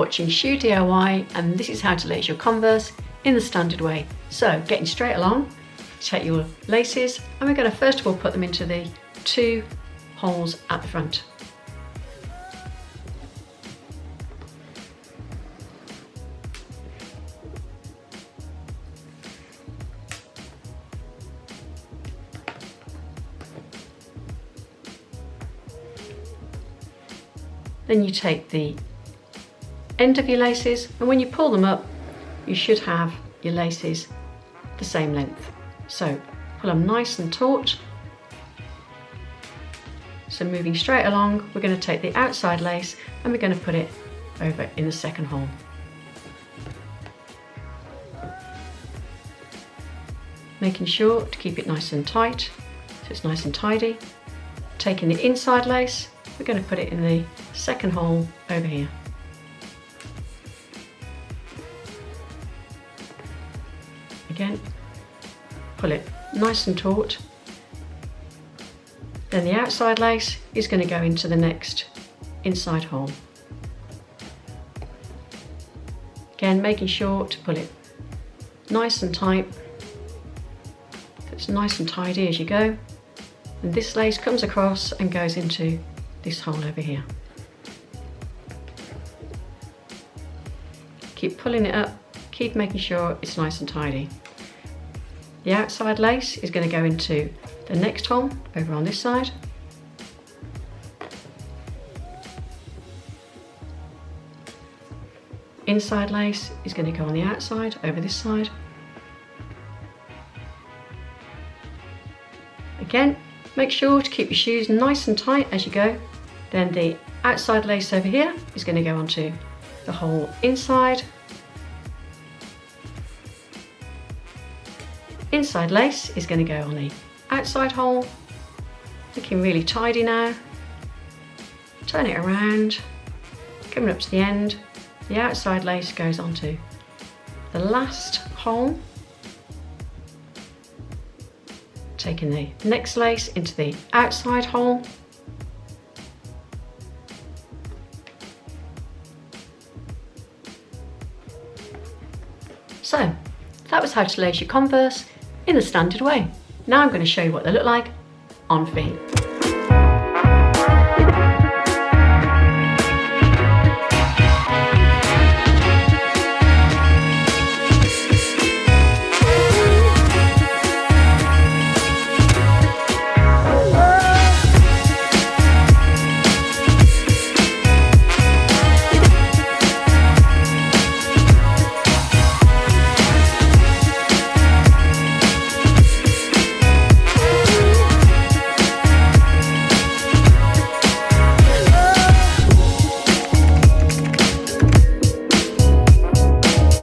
watching Shoe DIY, and this is how to lace your Converse in the standard way. So getting straight along, take your laces and we're going to first of all put them into the 2 holes at the front. Then you take the end of your laces, and when you pull them up, you should have your laces the same length. So pull them nice and taut. So moving straight along, we're going to take the outside lace and we're going to put it over in the second hole. Making sure to keep it nice and tight, so it's nice and tidy. Taking the inside lace, we're going to put it in the second hole over here. Again, pull it nice and taut. Then the outside lace is going to go into the next inside hole. Again, making sure to pull it nice and tight, so it's nice and tidy as you go. And this lace comes across and goes into this hole over here. Keep pulling it up, keep making sure it's nice and tidy. The outside lace is going to go into the next hole over on this side. Inside lace is going to go on the outside over this side. Again, make sure to keep your shoes nice and tight as you go. Then the outside lace over here is going to go onto the hole inside. Inside lace is going to go on the outside hole. Looking really tidy now. Turn it around, coming up to the end. The outside lace goes onto the last hole. Taking the next lace into the outside hole. So, that was how to lace your Converse in the standard way. Now I'm going to show you what they look like on feet.